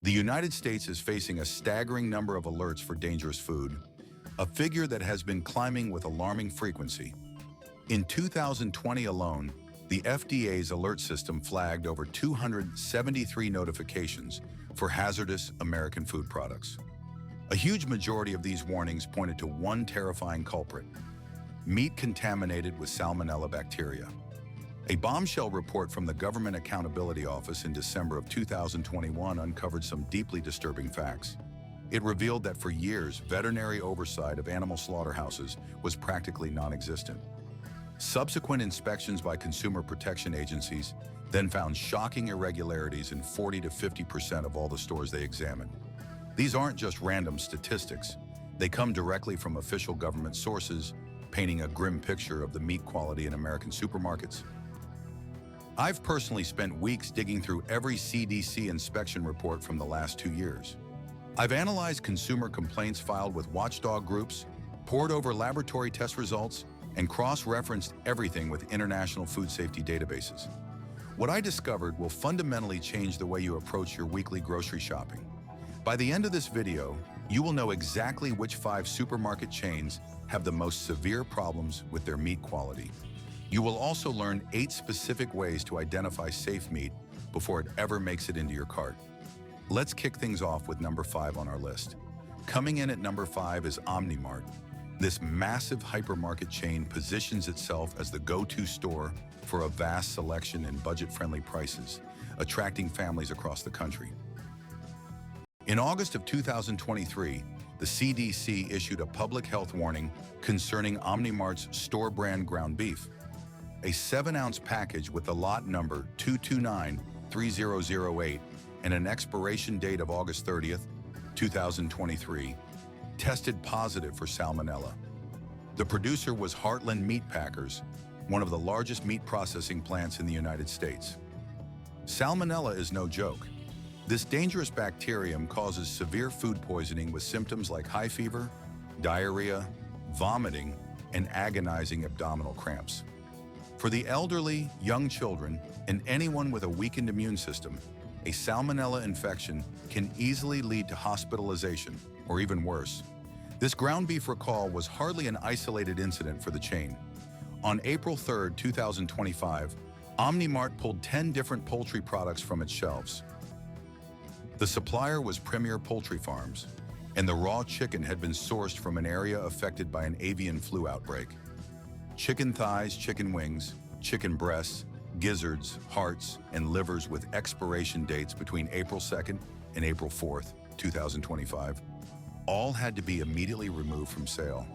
The United States is facing a staggering number of alerts for dangerous food, a figure that has been climbing with alarming frequency. In 2020 alone, the FDA's alert system flagged over 273 notifications for hazardous American food products. A huge majority of these warnings pointed to one terrifying culprit: meat contaminated with Salmonella bacteria. A bombshell report from the Government Accountability Office in December of 2021 uncovered some deeply disturbing facts. It revealed that for years, veterinary oversight of animal slaughterhouses was practically non-existent. Subsequent inspections by consumer protection agencies then found shocking irregularities in 40 to 50% of all the stores they examined. These aren't just random statistics. They come directly from official government sources, painting a grim picture of the meat quality in American supermarkets. I've personally spent weeks digging through every CDC inspection report from the last 2 years. I've analyzed consumer complaints filed with watchdog groups, pored over laboratory test results, and cross-referenced everything with international food safety databases. What I discovered will fundamentally change the way you approach your weekly grocery shopping. By the end of this video, you will know exactly which 5 supermarket chains have the most severe problems with their meat quality. You will also learn 8 specific ways to identify safe meat before it ever makes it into your cart. Let's kick things off with number 5 on our list. Coming in at number 5 is Omnimart. This massive hypermarket chain positions itself as the go-to store for a vast selection and budget-friendly prices, attracting families across the country. In August of 2023, the CDC issued a public health warning concerning Omnimart's store brand ground beef. A 7-ounce package with the lot number 2293008 and an expiration date of August 30th, 2023, tested positive for Salmonella. The producer was Heartland Meat Packers, one of the largest meat processing plants in the United States. Salmonella is no joke. This dangerous bacterium causes severe food poisoning with symptoms like high fever, diarrhea, vomiting, and agonizing abdominal cramps. For the elderly, young children, and anyone with a weakened immune system, a Salmonella infection can easily lead to hospitalization, or even worse. This ground beef recall was hardly an isolated incident for the chain. On April 3, 2025, Omnimart pulled 10 different poultry products from its shelves. The supplier was Premier Poultry Farms, and the raw chicken had been sourced from an area affected by an avian flu outbreak. Chicken thighs, chicken wings, chicken breasts, gizzards, hearts, and livers with expiration dates between April 2nd and April 4th, 2025, all had to be immediately removed from sale.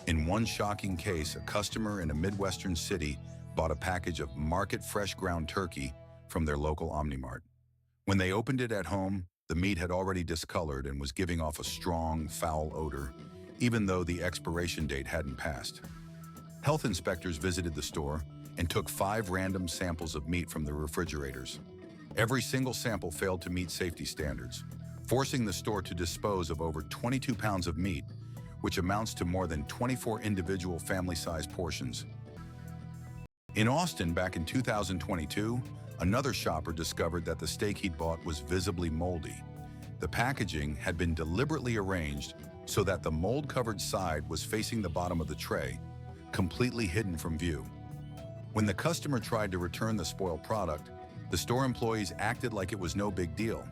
In one shocking case, a customer in a Midwestern city bought a package of market-fresh ground turkey from their local Omnimart. When they opened it at home, the meat had already discolored and was giving off a strong, foul odor, even though the expiration date hadn't passed. Health inspectors visited the store and took 5 random samples of meat from the refrigerators. Every single sample failed to meet safety standards, forcing the store to dispose of over 22 pounds of meat, which amounts to more than 24 individual family-sized portions. In Austin, back in 2022, another shopper discovered that the steak he'd bought was visibly moldy. The packaging had been deliberately arranged so that the mold-covered side was facing the bottom of the tray, completely hidden from view. When the customer tried to return the spoiled product, the store employees acted like it was no big deal.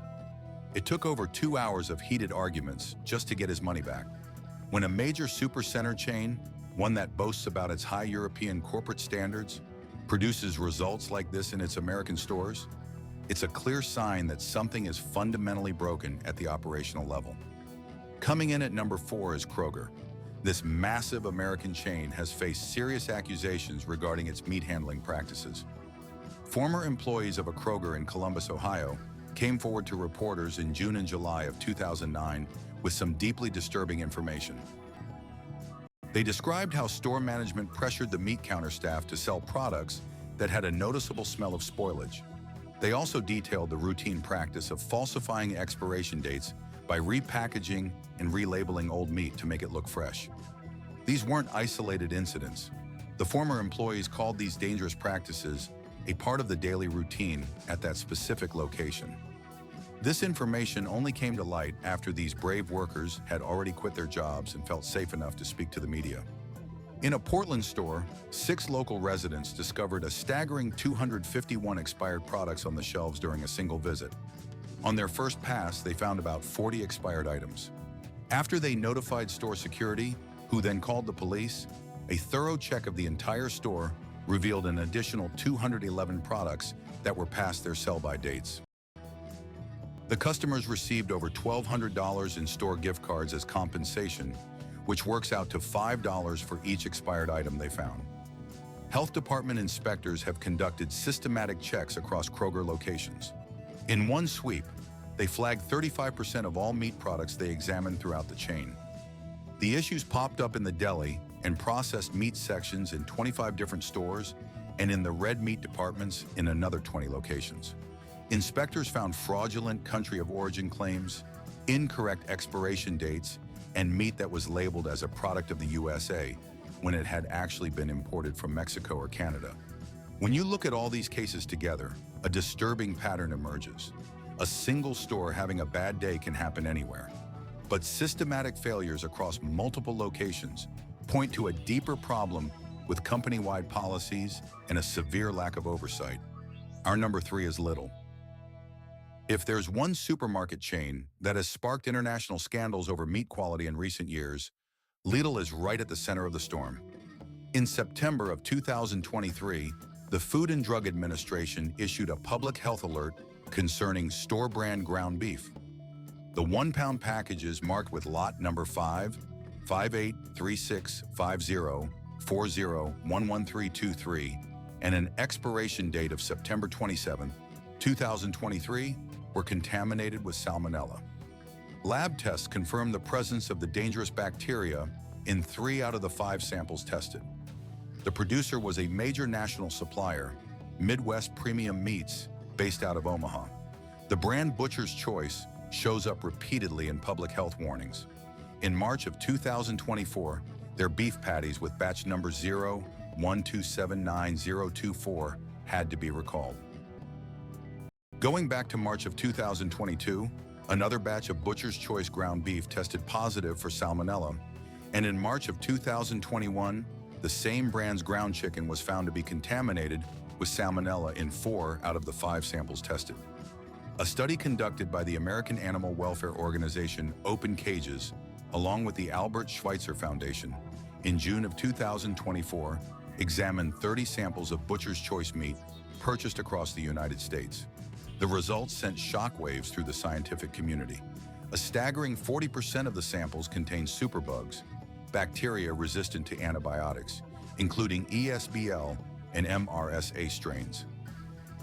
It took over 2 hours of heated arguments just to get his money back. When a major supercenter chain, one that boasts about its high European corporate standards, produces results like this in its American stores, it's a clear sign that something is fundamentally broken at the operational level. Coming in at number 4 is Kroger. This massive American chain has faced serious accusations regarding its meat handling practices. Former employees of a Kroger in Columbus, Ohio, came forward to reporters in June and July of 2009 with some deeply disturbing information. They described how store management pressured the meat counter staff to sell products that had a noticeable smell of spoilage. They also detailed the routine practice of falsifying expiration dates by repackaging and relabeling old meat to make it look fresh. These weren't isolated incidents. The former employees called these dangerous practices a part of the daily routine at that specific location. This information only came to light after these brave workers had already quit their jobs and felt safe enough to speak to the media. In a Portland store, 6 local residents discovered a staggering 251 expired products on the shelves during a single visit. On their first pass, they found about 40 expired items. After they notified store security, who then called the police, a thorough check of the entire store revealed an additional 211 products that were past their sell-by dates. The customers received over $1,200 in store gift cards as compensation, which works out to $5 for each expired item they found. Health department inspectors have conducted systematic checks across Kroger locations. In one sweep, they flagged 35% of all meat products they examined throughout the chain. The issues popped up in the deli and processed meat sections in 25 different stores and in the red meat departments in another 20 locations. Inspectors found fraudulent country of origin claims, incorrect expiration dates, and meat that was labeled as a product of the USA when it had actually been imported from Mexico or Canada. When you look at all these cases together, a disturbing pattern emerges. A single store having a bad day can happen anywhere, but systematic failures across multiple locations point to a deeper problem with company-wide policies and a severe lack of oversight. Our number 3 is Lidl. If there's one supermarket chain that has sparked international scandals over meat quality in recent years, Lidl is right at the center of the storm. In September of 2023, the Food and Drug Administration issued a public health alert concerning store brand ground beef. The 1-pound packages marked with lot number 5, 58365040111323, and an expiration date of September 27, 2023, were contaminated with salmonella. Lab tests confirmed the presence of the dangerous bacteria in 3 out of the 5 samples tested. The producer was a major national supplier, Midwest Premium Meats, based out of Omaha. The brand Butcher's Choice shows up repeatedly in public health warnings. In March of 2024, their beef patties with batch number 012799024 had to be recalled. Going back to March of 2022, another batch of Butcher's Choice ground beef tested positive for salmonella, and in March of 2021, the same brand's ground chicken was found to be contaminated with salmonella in 4 out of the 5 samples tested. A study conducted by the American animal welfare organization Open Cages, along with the Albert Schweitzer Foundation, in June of 2024, examined 30 samples of Butcher's Choice meat purchased across the United States. The results sent shockwaves through the scientific community. A staggering 40% of the samples contained superbugs, bacteria resistant to antibiotics, including ESBL and MRSA strains.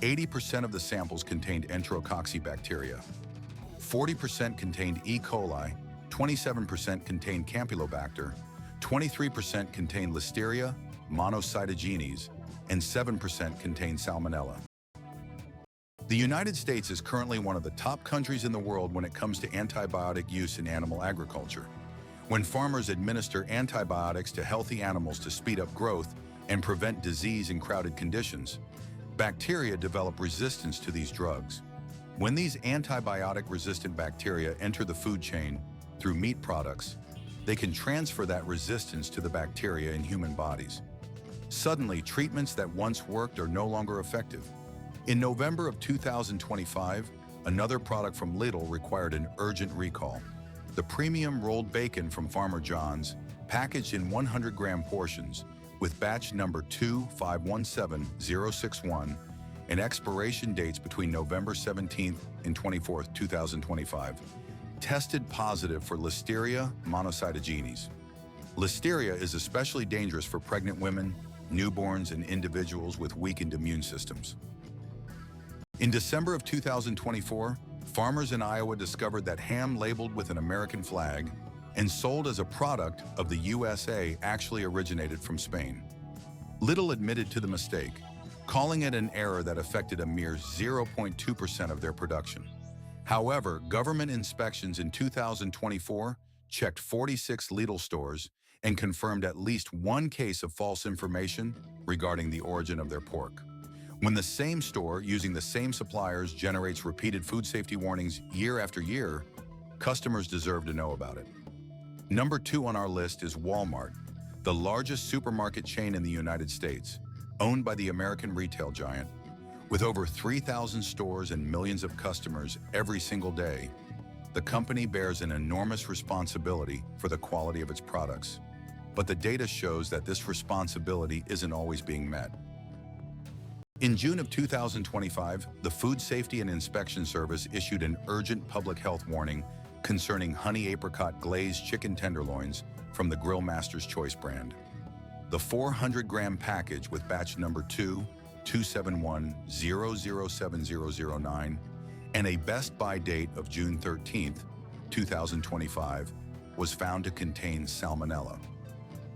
80% of the samples contained Enterococci-bacteria. 40% contained E. coli, 27% contained Campylobacter, 23% contained Listeria monocytogenes, and 7% contained Salmonella. The United States is currently one of the top countries in the world when it comes to antibiotic use in animal agriculture. When farmers administer antibiotics to healthy animals to speed up growth and prevent disease in crowded conditions, bacteria develop resistance to these drugs. When these antibiotic-resistant bacteria enter the food chain through meat products, they can transfer that resistance to the bacteria in human bodies. Suddenly, treatments that once worked are no longer effective. In November of 2025, another product from Lidl required an urgent recall. The premium rolled bacon from Farmer John's, packaged in 100-gram portions, with batch number 2517061 and expiration dates between November 17th and 24th, 2025, tested positive for Listeria monocytogenes. Listeria is especially dangerous for pregnant women, newborns, and individuals with weakened immune systems. In December of 2024, farmers in Iowa discovered that ham labeled with an American flag and sold as a product of the USA actually originated from Spain. Lidl admitted to the mistake, calling it an error that affected a mere 0.2% of their production. However, government inspections in 2024 checked 46 Lidl stores and confirmed at least one case of false information regarding the origin of their pork. When the same store, using the same suppliers, generates repeated food safety warnings year after year, customers deserve to know about it. Number 2 on our list is Walmart, the largest supermarket chain in the United States, owned by the American retail giant. With over 3,000 stores and millions of customers every single day, the company bears an enormous responsibility for the quality of its products. But the data shows that this responsibility isn't always being met. In June of 2025, the Food Safety and Inspection Service issued an urgent public health warning concerning honey apricot glazed chicken tenderloins from the Grill Master's Choice brand. The 400-gram package with batch number 271007009 and a best by date of June 13, 2025, was found to contain salmonella.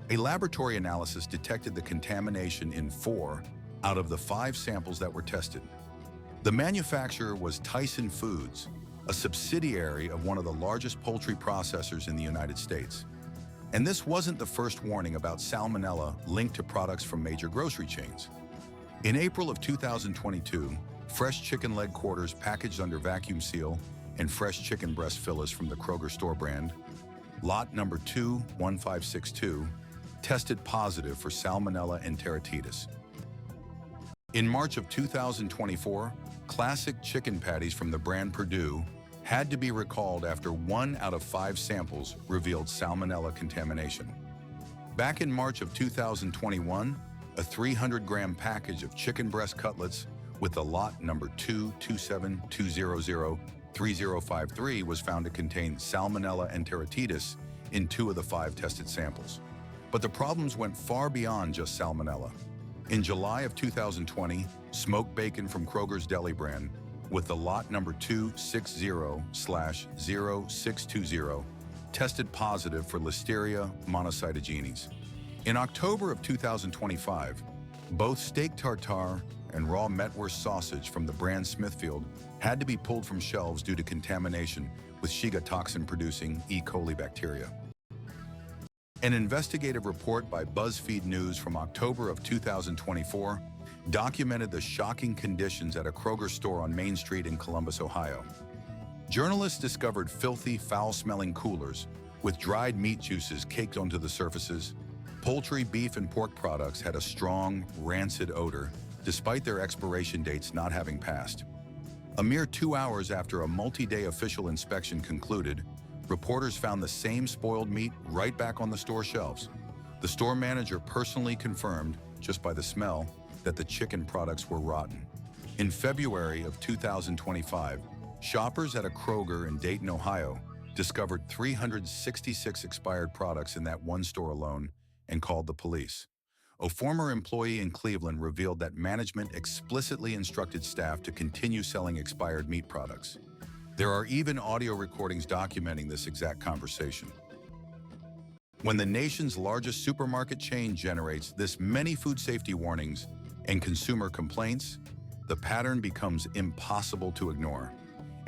A laboratory analysis detected the contamination in 4 out of the 5 samples that were tested. The manufacturer was Tyson Foods, a subsidiary of one of the largest poultry processors in the United States. And this wasn't the first warning about salmonella linked to products from major grocery chains. In April of 2022, fresh chicken leg quarters packaged under vacuum seal and fresh chicken breast fillets from the Kroger store brand, lot number 21562, tested positive for salmonella enteritidis. In March of 2024, classic chicken patties from the brand Perdue had to be recalled after 1 out of 5 samples revealed salmonella contamination. Back in March of 2021, a 300-gram package of chicken breast cutlets with the lot number 22720003053 was found to contain salmonella enteritidis in 2 of the 5 tested samples. But the problems went far beyond just salmonella. In July of 2020, smoked bacon from Kroger's Deli brand with the lot number 260/0620 tested positive for Listeria monocytogenes. In October of 2025, both steak tartare and raw metwurst sausage from the brand Smithfield had to be pulled from shelves due to contamination with Shiga toxin-producing E. coli bacteria. An investigative report by BuzzFeed News from October of 2024 documented the shocking conditions at a Kroger store on Main Street in Columbus, Ohio. Journalists discovered filthy, foul-smelling coolers with dried meat juices caked onto the surfaces. Poultry, beef, and pork products had a strong, rancid odor, despite their expiration dates not having passed. A mere 2 hours after a multi-day official inspection concluded, reporters found the same spoiled meat right back on the store shelves. The store manager personally confirmed, just by the smell, that the chicken products were rotten. In February of 2025, shoppers at a Kroger in Dayton, Ohio, discovered 366 expired products in that one store alone and called the police. A former employee in Cleveland revealed that management explicitly instructed staff to continue selling expired meat products. There are even audio recordings documenting this exact conversation. When the nation's largest supermarket chain generates this many food safety warnings and consumer complaints, the pattern becomes impossible to ignore.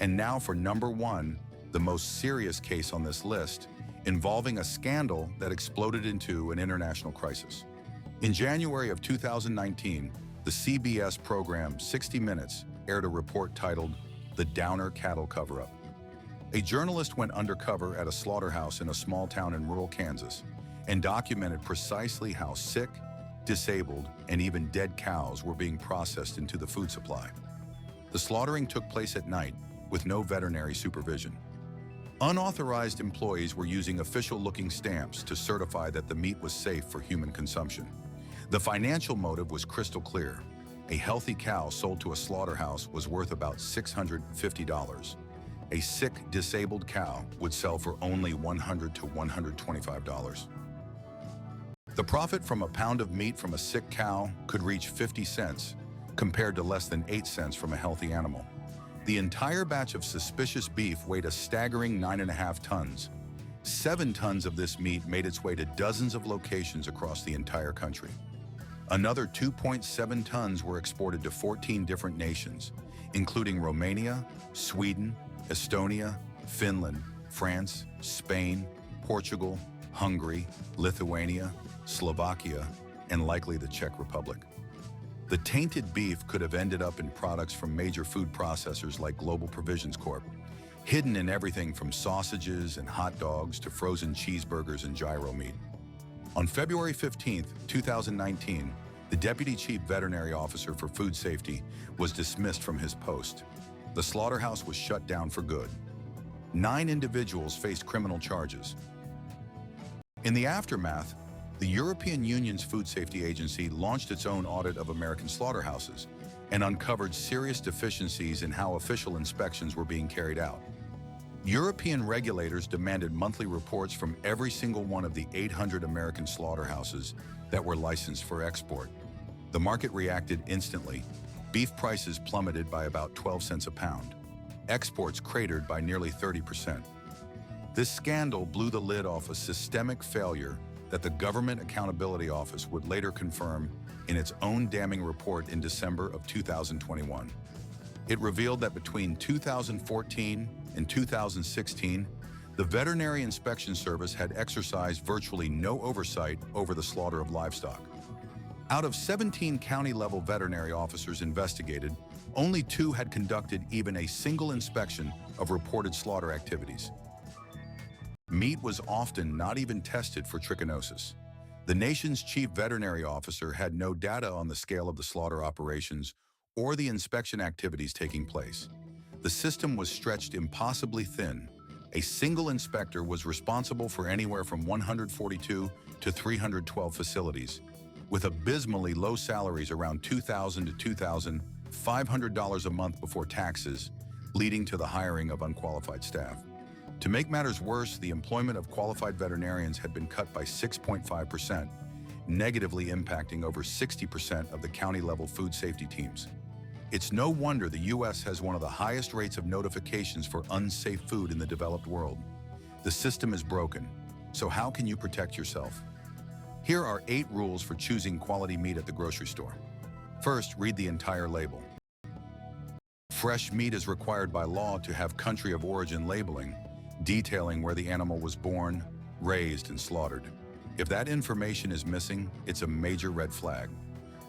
And now for number 1, the most serious case on this list, involving a scandal that exploded into an international crisis. In January of 2019, the CBS program 60 Minutes aired a report titled "The Downer Cattle Cover-Up." A journalist went undercover at a slaughterhouse in a small town in rural Kansas and documented precisely how sick, disabled, and even dead cows were being processed into the food supply. The slaughtering took place at night with no veterinary supervision. Unauthorized employees were using official-looking stamps to certify that the meat was safe for human consumption. The financial motive was crystal clear. A healthy cow sold to a slaughterhouse was worth about $650. A sick, disabled cow would sell for only $100 to $125. The profit from a pound of meat from a sick cow could reach 50 cents, compared to less than 8 cents from a healthy animal. The entire batch of suspicious beef weighed a staggering 9.5 tons. 7 tons of this meat made its way to dozens of locations across the entire country. Another 2.7 tons were exported to 14 different nations, including Romania, Sweden, Estonia, Finland, France, Spain, Portugal, Hungary, Lithuania, Slovakia, and likely the Czech Republic. The tainted beef could have ended up in products from major food processors like Global Provisions Corp., hidden in everything from sausages and hot dogs to frozen cheeseburgers and gyro meat. On February 15, 2019, the Deputy Chief Veterinary Officer for Food Safety was dismissed from his post. The slaughterhouse was shut down for good. 9 individuals faced criminal charges. In the aftermath, the European Union's Food Safety Agency launched its own audit of American slaughterhouses and uncovered serious deficiencies in how official inspections were being carried out. European regulators demanded monthly reports from every single one of the 800 American slaughterhouses that were licensed for export. The market reacted instantly. Beef prices plummeted by about 12 cents a pound. Exports cratered by nearly 30%. This scandal blew the lid off a systemic failure that the Government Accountability Office would later confirm in its own damning report in December of 2021. It revealed that between 2014 and 2016, the Veterinary Inspection Service had exercised virtually no oversight over the slaughter of livestock. Out of 17 county-level veterinary officers investigated, only 2 had conducted even a single inspection of reported slaughter activities. Meat was often not even tested for trichinosis. The nation's chief veterinary officer had no data on the scale of the slaughter operations or the inspection activities taking place. The system was stretched impossibly thin. A single inspector was responsible for anywhere from 142 to 312 facilities, with abysmally low salaries around $2,000 to $2,500 a month before taxes, leading to the hiring of unqualified staff. To make matters worse, the employment of qualified veterinarians had been cut by 6.5%, negatively impacting over 60% of the county-level food safety teams. It's no wonder the U.S. has one of the highest rates of notifications for unsafe food in the developed world. The system is broken, so how can you protect yourself? Here are 8 rules for choosing quality meat at the grocery store. First, read the entire label. Fresh meat is required by law to have country of origin labeling, detailing where the animal was born, raised, and slaughtered. If that information is missing, it's a major red flag.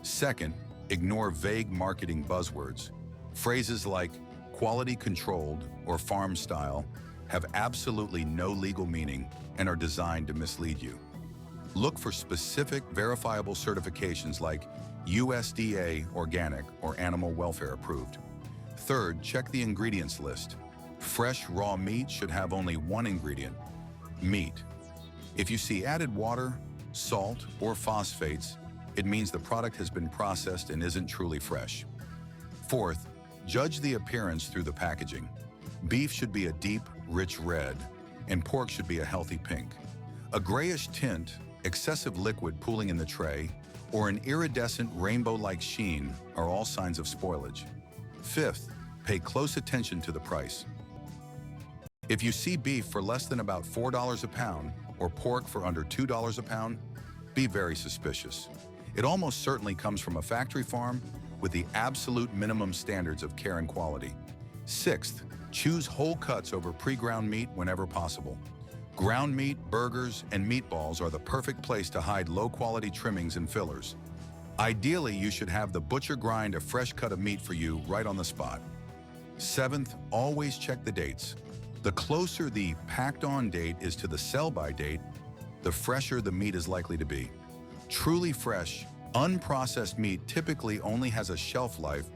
Second, ignore vague marketing buzzwords. Phrases like quality controlled or farm style have absolutely no legal meaning and are designed to mislead you. Look for specific, verifiable certifications like USDA organic or animal welfare approved. Third, check the ingredients list. Fresh, raw meat should have only one ingredient: meat. If you see added water, salt, or phosphates, it means the product has been processed and isn't truly fresh. Fourth, judge the appearance through the packaging. Beef should be a deep, rich red, and pork should be a healthy pink. A grayish tint, excessive liquid pooling in the tray, or an iridescent rainbow-like sheen are all signs of spoilage. Fifth, pay close attention to the price. If you see beef for less than about $4 a pound or pork for under $2 a pound, be very suspicious. It almost certainly comes from a factory farm with the absolute minimum standards of care and quality. Sixth, choose whole cuts over pre-ground meat whenever possible. Ground meat, burgers, and meatballs are the perfect place to hide low-quality trimmings and fillers. Ideally, you should have the butcher grind a fresh cut of meat for you right on the spot. Seventh, always check the dates. The closer the packed-on date is to the sell-by date, the fresher the meat is likely to be. Truly fresh, unprocessed meat typically only has a shelf life